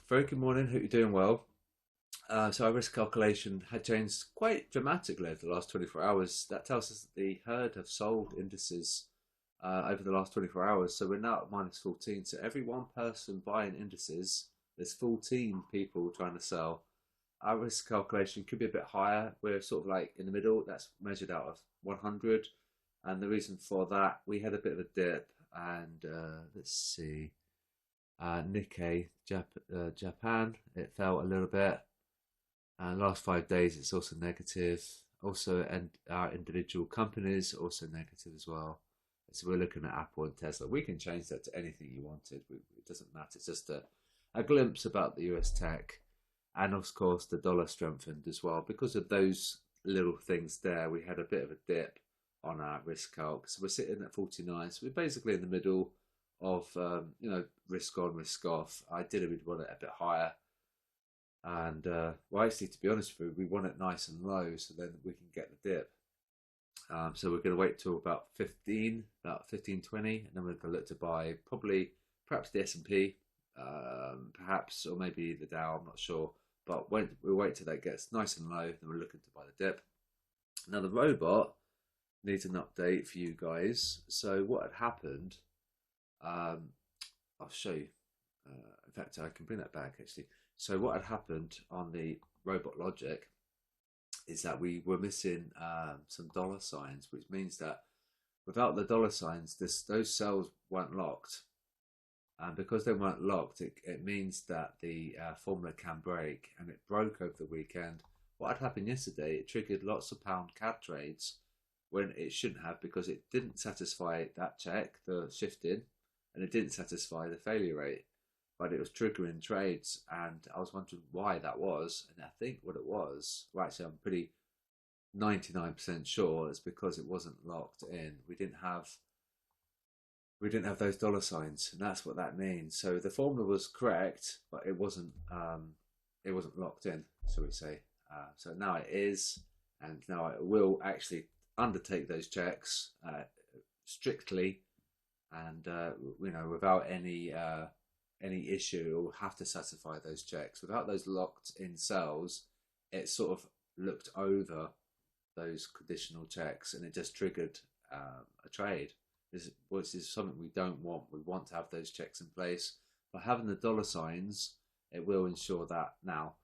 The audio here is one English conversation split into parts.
Very good morning. Hope you're doing well. So our risk calculation had changed quite dramatically over the last 24 hours. That tells us that the herd have sold indices over the last 24 hours. So we're now at minus 14. So every one person buying indices, there's 14 people trying to sell. Our risk calculation could be a bit higher. We're sort of like in the middle. That's measured out of 100. And the reason for that, we had a bit of a dip. And let's see. Nikkei, Japan, it fell a little bit. And last 5 days, it's also negative. Also, and our individual companies also negative as well. So we're looking at Apple and Tesla. We can change that to anything you wanted. It doesn't matter. It's just a glimpse about the US tech, and of course the dollar strengthened as well because of those little things there. We had a bit of a dip on our risk calc, so we're sitting at 49. So we're basically in the middle of risk on, risk off. Ideally, we'd want it a bit higher, and well, actually, to be honest with you, we want it nice and low, so then we can get the dip. So we're going to wait till about 15:20, and then we're going to look to buy probably perhaps the S&P, perhaps, or maybe the Dow. I'm not sure, but when we'll wait till that gets nice and low, then we're looking to buy the dip. Now the robot needs an update for you guys. So what had happened? Um, I'll show you. In fact, I can bring that back actually. So what had happened on the robot logic is that we were missing some dollar signs, which means that without the dollar signs, those cells weren't locked. And because they weren't locked, it means that the formula can break, and it broke over the weekend. What had happened yesterday, it triggered lots of pound CAD trades when it shouldn't have, because it didn't satisfy that check, the shifting, and it didn't satisfy the failure rate. But it was triggering trades, and I was wondering why that was. And I think what it was, well, actually, I'm pretty 99% sure it's because it wasn't locked in. We didn't have those dollar signs, and that's what that means. So the formula was correct, but it wasn't locked in, shall we say? So now it is, and now it will actually undertake those checks strictly, and without any issue. It will have to satisfy those checks. Without those locked in cells, it sort of looked over those conditional checks, and it just triggered a trade. Which is something we don't want. We want to have those checks in place. By having the dollar signs, it will ensure that now.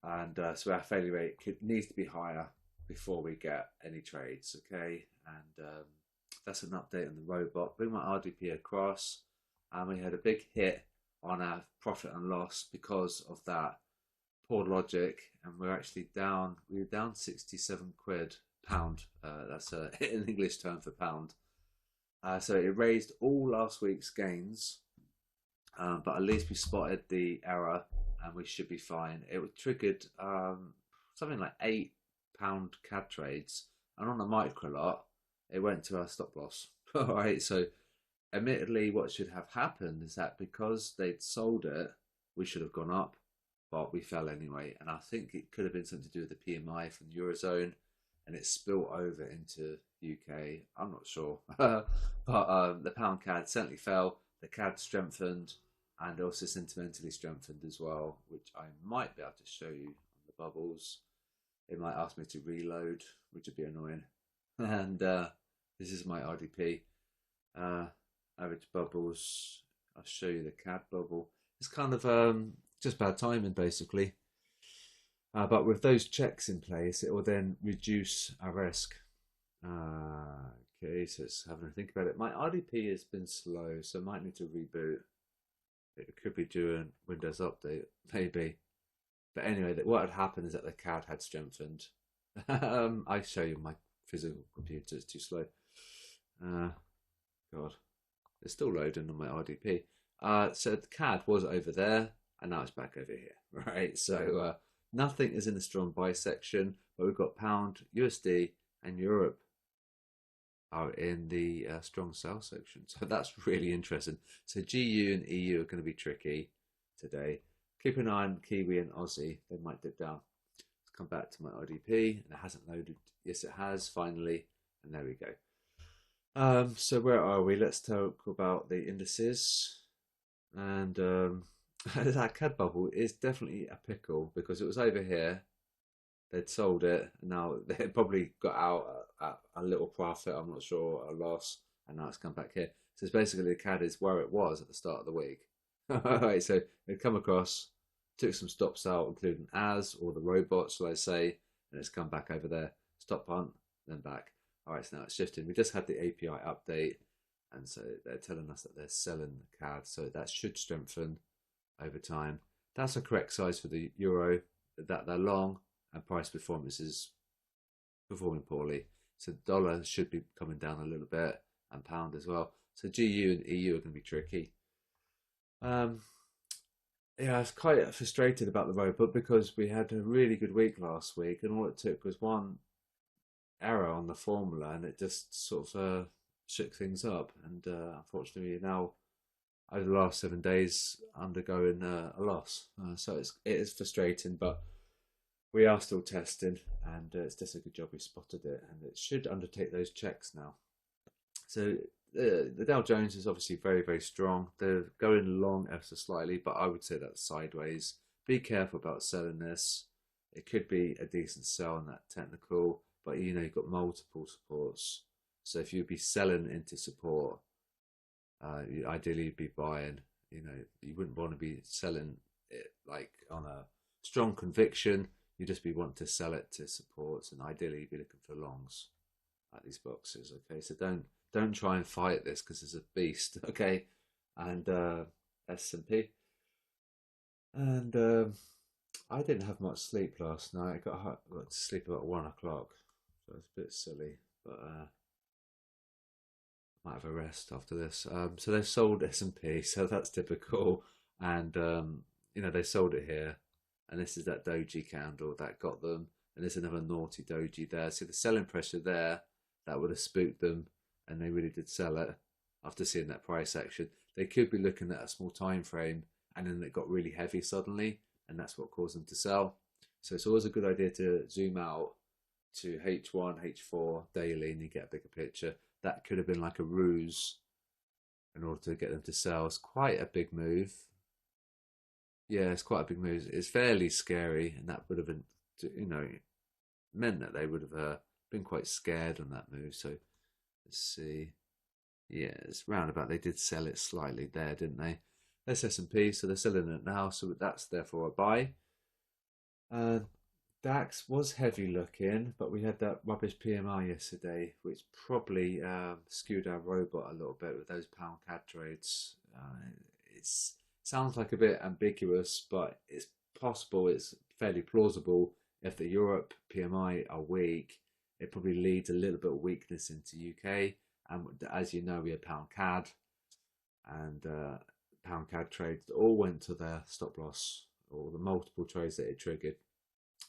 And so our failure rate needs to be higher before we get any trades. Okay, and that's an update on the robot. Bring my RDP across, and we had a big hit on our profit and loss because of that poor logic, and we're actually down. We were down 67 quid pound. That's an English term for pound. So it raised all last week's gains, but at least we spotted the error, and we should be fine. It triggered something like £8 CAD trades, and on a micro lot, it went to our stop loss. All right, so admittedly, what should have happened is that because they'd sold it, we should have gone up, but we fell anyway. And I think it could have been something to do with the PMI from the Eurozone, and it spilled over into UK. I'm not sure, but the pound CAD certainly fell. The CAD strengthened, and also sentimentally strengthened as well, which I might be able to show you on the bubbles. It might ask me to reload, which would be annoying. And this is my RDP. Average bubbles. I'll show you the CAD bubble. It's kind of just bad timing, basically. But with those checks in place, it will then reduce our risk. Okay, so let's have a think about it. My RDP has been slow, so I might need to reboot. It could be doing Windows Update, maybe. But anyway, what had happened is that the CAD had strengthened. I show you my physical computer, it's too slow. God, it's still loading on my RDP. So the CAD was over there, and now it's back over here, right? So nothing is in the strong buy section, but we've got pound, USD, and Europe are in the strong sell section. So that's really interesting. So GU and EU are going to be tricky today. Keep an eye on Kiwi and Aussie. They might dip down. Let's come back to my RDP, and it hasn't loaded. Yes, it has finally, and there we go. So where are we? Let's talk about the indices. And that CAD bubble is definitely a pickle because it was over here. They'd sold it, and now they probably got out at a little profit. I'm not sure, a loss, and now it's come back here. So it's basically the CAD is where it was at the start of the week. Right, so they'd come across, took some stops out, including as or the robots, shall I say, and it's come back over there. Stop punt, then back. All right, so now it's shifting. We just had the API update, and so they're telling us that they're selling the CAD, so that should strengthen over time. That's a correct size for the euro. That they're long and price performance is performing poorly. So dollar should be coming down a little bit, and pound as well. So GU and EU are going to be tricky. Um, yeah, I was quite frustrated about the robot because we had a really good week last week, and all it took was one error on the formula, and it just sort of shook things up. And unfortunately, now over the last 7 days, undergoing a loss. So it is frustrating, but we are still testing, and it's just a good job we spotted it, and it should undertake those checks now. So the Dow Jones is obviously very, very strong. They're going long ever so slightly, but I would say that's sideways. Be careful about selling this. It could be a decent sell on that technical, but you know you've got multiple supports. So if you'd be selling into support, ideally you'd be buying. You know, you wouldn't want to be selling it like on a strong conviction. You'd just be wanting to sell it to supports, and ideally you'd be looking for longs at these boxes. Okay, so don't try and fight this because it's a beast. Okay, and S&P, and I didn't have much sleep last night. I got to sleep about 1 o'clock, so it's a bit silly, but might have a rest after this. So they've sold S&P, so that's typical, and you know they sold it here, and this is that doji candle that got them, and there's another naughty doji there. See the selling pressure there, that would have spooked them, and they really did sell it after seeing that price action. They could be looking at a small time frame, and then it got really heavy suddenly, and that's what caused them to sell. So it's always a good idea to zoom out to H1, H4 daily, and you get a bigger picture. That could have been like a ruse in order to get them to sell. It's quite a big move. Yeah, it's quite a big move. It's fairly scary, and that would have been, you know, meant that they would have been quite scared on that move. So let's see. Yeah, it's roundabout. They did sell it slightly there, didn't they? That's S&P, so they're selling it now. So that's therefore a buy. Uh, DAX was heavy looking, but we had that rubbish PMI yesterday, which probably skewed our robot a little bit with those pound CAD trades. It sounds like a bit ambiguous, but it's possible, it's fairly plausible. If the Europe PMI are weak, it probably leads a little bit of weakness into UK. And as you know, we had pound CAD, and pound CAD trades all went to their stop loss, or the multiple trades that it triggered.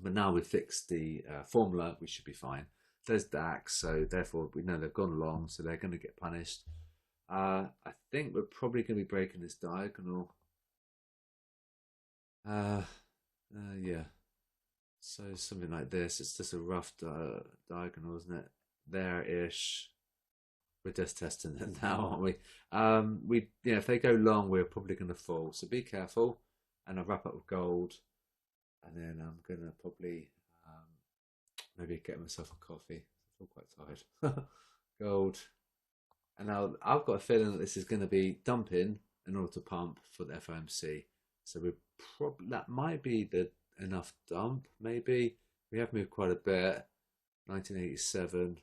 But now we've fixed the formula, we should be fine. There's DAX, so therefore we know they've gone along, so they're going to get punished. I think we're probably going to be breaking this diagonal. Yeah. So something like this. It's just a rough diagonal, isn't it? There-ish. We're just testing it now, aren't we? Yeah, if they go long, we're probably going to fall. So be careful. And I'll wrap up with gold, and then I'm gonna probably maybe get myself a coffee. I feel quite tired. Gold, and now I've got a feeling that this is going to be dumping in order to pump for the FOMC. So we're probably, that might be the enough dump. Maybe we have moved quite a bit. 1987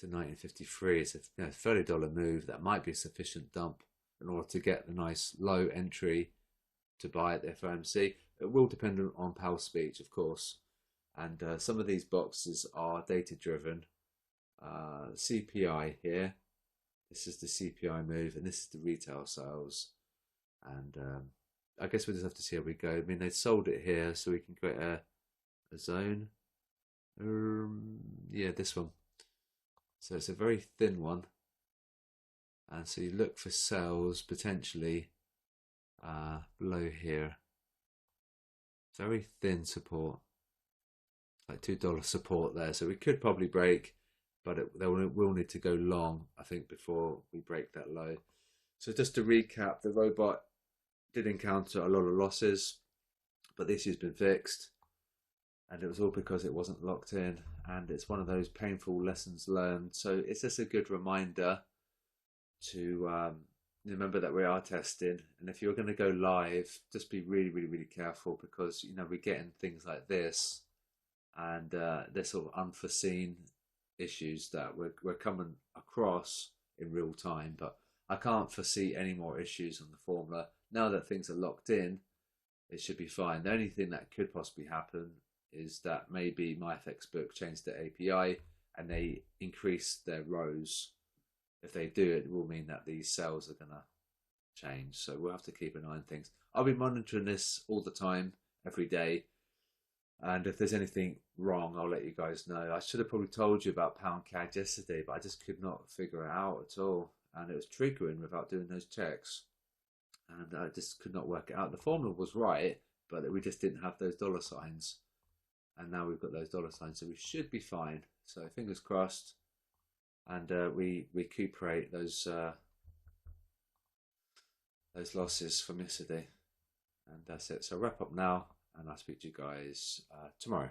to 1953. It's a $30 move. That might be a sufficient dump in order to get the nice low entry to buy at the FOMC. It will depend on Powell's speech, of course, and some of these boxes are data driven. CPI here, this is the CPI move, and this is the retail sales, and I guess we'll just have to see how we go. I mean, they sold it here, so we can create a zone. Yeah, this one. So it's a very thin one, and so you look for sales potentially below here. Very thin support, like $2 support there. So we could probably break, but they will need to go long, I think, before we break that low. So just to recap, the robot did encounter a lot of losses, but this has been fixed, and it was all because it wasn't locked in, and it's one of those painful lessons learned. So it's just a good reminder to remember that we are testing, and if you're going to go live, just be really, really, really careful, because we're getting things like this, and there's sort of unforeseen issues that we're coming across in real time. But I can't foresee any more issues on the formula now that things are locked in. It should be fine. The only thing that could possibly happen is that maybe my FX book changed the API and they increase their rows. If they do, it will mean that these cells are going to change. So we'll have to keep an eye on things. I'll be monitoring this all the time, every day. And if there's anything wrong, I'll let you guys know. I should have probably told you about pound CAD yesterday, but I just could not figure it out at all. And it was triggering without doing those checks. And I just could not work it out. The formula was right, but we just didn't have those dollar signs. And now we've got those dollar signs, so we should be fine. So fingers crossed. And we recuperate those losses from yesterday. And that's it. So I'll wrap up now, and I'll speak to you guys tomorrow.